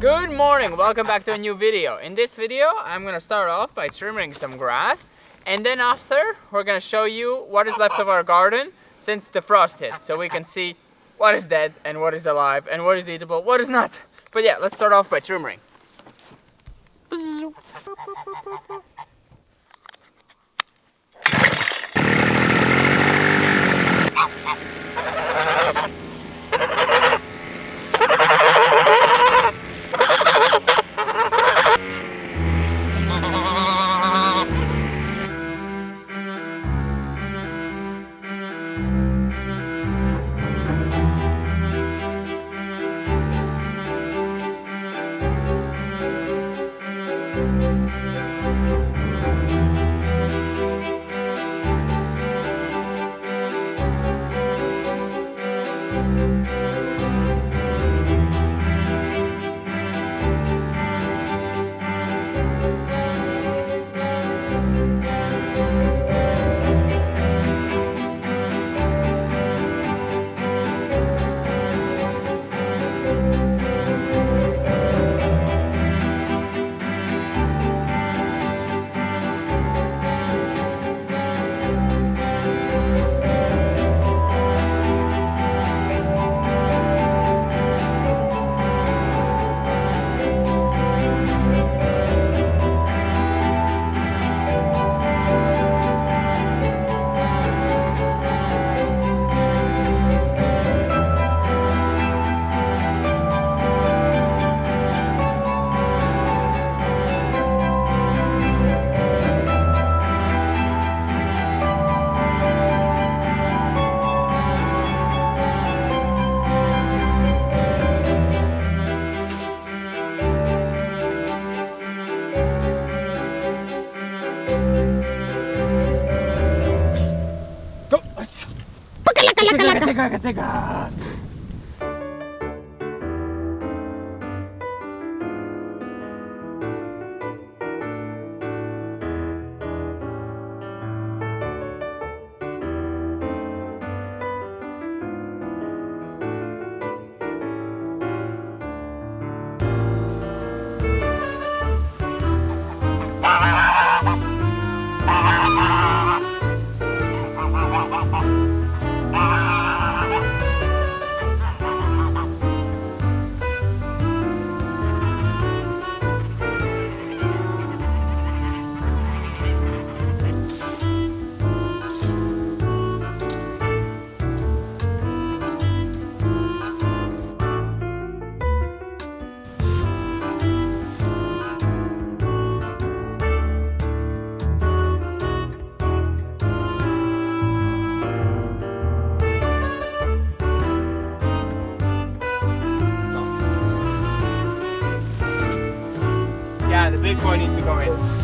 Good morning, welcome back to a new video. In this video, I'm gonna start off by trimming some grass, and then after, we're gonna show you what is left of our garden since the frost hit, so we can see what is dead and what is alive and what is eatable, what is not. But yeah, let's start off by trimming. Yeah, the big boy needs to go in.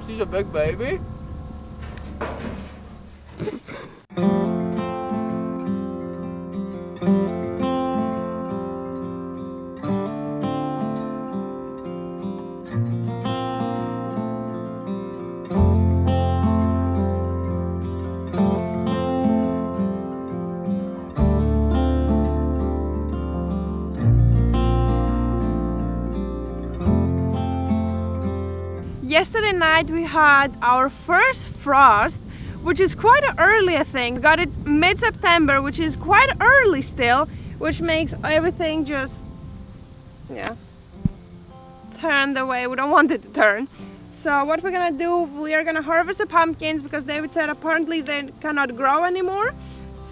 She's a big baby. Yesterday night we had our first frost, which is quite early, I think. We got it mid-September, which is quite early still, which makes everything just, yeah, turn the way we don't want it to turn. So what we're gonna do, we are gonna harvest the pumpkins because David said apparently they cannot grow anymore.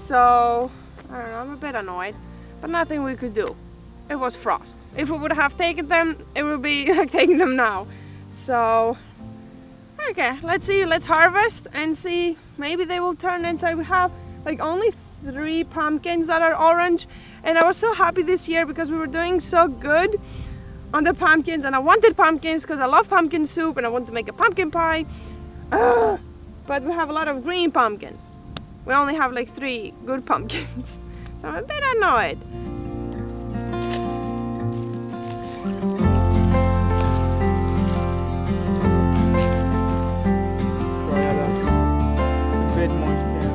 So I don't know, I'm a bit annoyed, but nothing we could do. It was frost. If we would have taken them, it would be like taking them now. So, okay, let's see, let's harvest and see, maybe they will turn inside. We have like only 3 pumpkins that are orange, and I was so happy this year because we were doing so good on the pumpkins, and I wanted pumpkins because I love pumpkin soup and I want to make a pumpkin pie. But we have a lot of green pumpkins. We only have like 3 good pumpkins. So I'm a bit annoyed. A bit moist, yeah.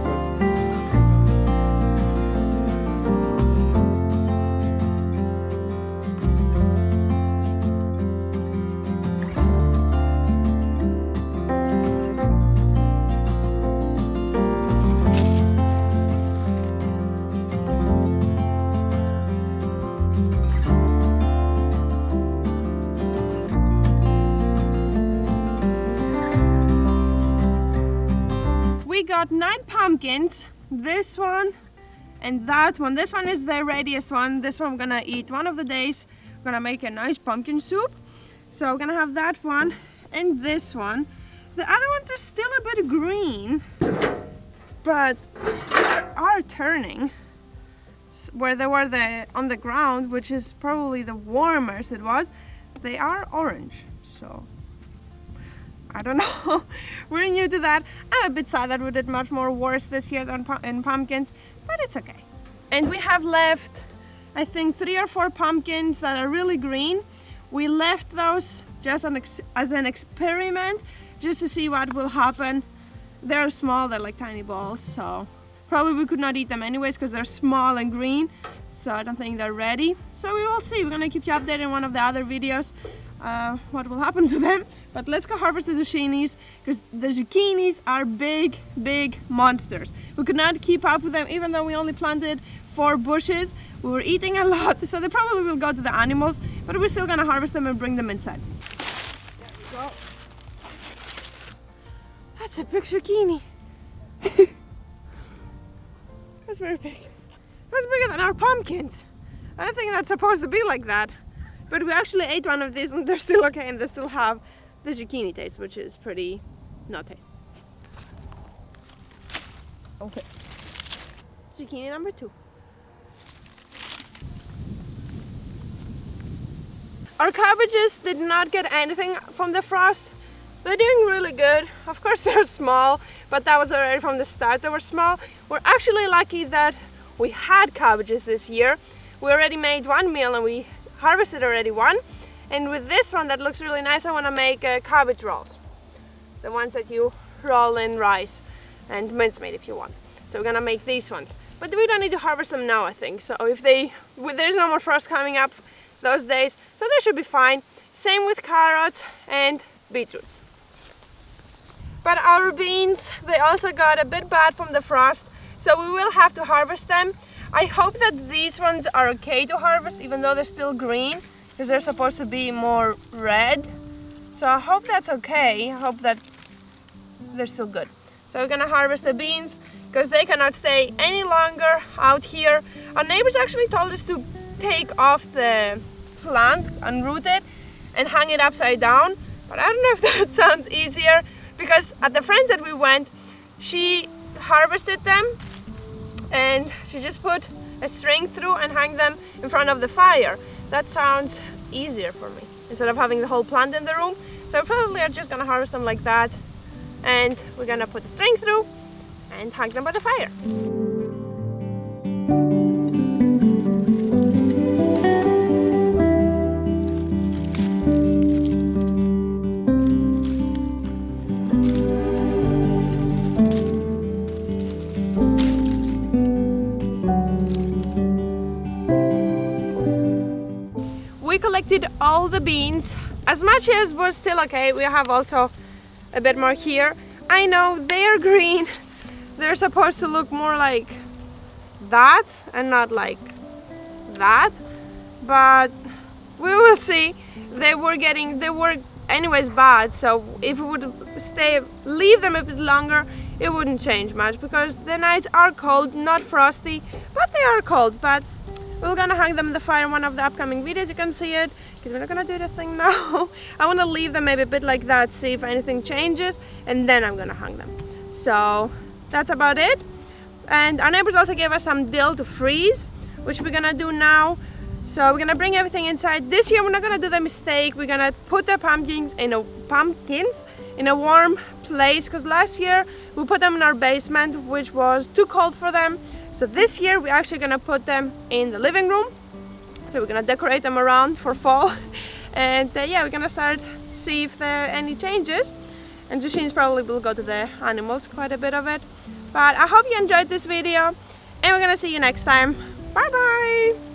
We got 9 pumpkins, this one and that one. This one is the readiest one. This one I'm gonna eat one of the days. I'm gonna make a nice pumpkin soup. So I'm gonna have that one and this one. The other ones are still a bit green, but are turning where they were on the ground, which is probably the warmest it was. They are orange, so I don't know. We're new to that. I'm a bit sad that we did much more worse this year than in pumpkins, but it's okay. And we have left, I think, 3 or 4 pumpkins that are really green. We left those just as an experiment, just to see what will happen. They're small, they're like tiny balls, so probably we could not eat them anyways because they're small and green. So I don't think they're ready. So we will see. We're gonna keep you updated in one of the other videos what will happen to them. But let's go harvest the zucchinis, because the zucchinis are big monsters. We could not keep up with them, even though we only planted 4 bushes. We were eating a lot, so they probably will go to the animals, but we're still gonna harvest them and bring them inside. There we go. That's a big zucchini. That's very big. That's bigger than our pumpkins. I don't think that's supposed to be like that. But we actually ate one of these and they're still okay, and they still have the zucchini taste, which is pretty not tasty. Okay. Zucchini number 2. Our cabbages did not get anything from the frost. They're doing really good. Of course they're small, but that was already from the start they were small. We're actually lucky that we had cabbages this year. We already made 1 meal and we harvested already 1. And with this one that looks really nice, I want to make cabbage rolls. The ones that you roll in rice and mincemeat if you want. So we're gonna make these ones. But we don't need to harvest them now, I think. So if there's no more frost coming up those days, so they should be fine. Same with carrots and beetroots. But our beans, they also got a bit bad from the frost, so we will have to harvest them. I hope that these ones are okay to harvest, even though they're still green, because they're supposed to be more red. So I hope that's okay. I hope that they're still good. So we're gonna harvest the beans, because they cannot stay any longer out here. Our neighbors actually told us to take off the plant, unroot it, and hang it upside down. But I don't know if that sounds easier, because at the friends that we went, she harvested them and she just put a string through and hang them in front of the fire. That sounds easier for me, instead of having the whole plant in the room. So we probably are just gonna harvest them like that, and we're gonna put the string through and hang them by the fire. We collected all the beans, as much as was still okay. We have also a bit more here. I know they're green. They're supposed to look more like that and not like that, but we will see. They were anyways bad, so if we would leave them a bit longer, it wouldn't change much because the nights are cold, not frosty, but they are cold. But we're gonna hang them in the fire in one of the upcoming videos. You can see it because we're not gonna do the thing now. I want to leave them maybe a bit like that, see if anything changes, and then I'm gonna hang them. So that's about it. And our neighbors also gave us some dill to freeze, which we're gonna do now. So we're gonna bring everything inside. This year we're not gonna do the mistake. We're gonna put the pumpkins in a warm place, because last year we put them in our basement, which was too cold for them. So this year we're actually gonna put them in the living room. So we're gonna decorate them around for fall. And yeah, we're gonna start see if there are any changes. And Justin's probably will go to the animals, quite a bit of it. But I hope you enjoyed this video, and we're gonna see you next time. Bye bye!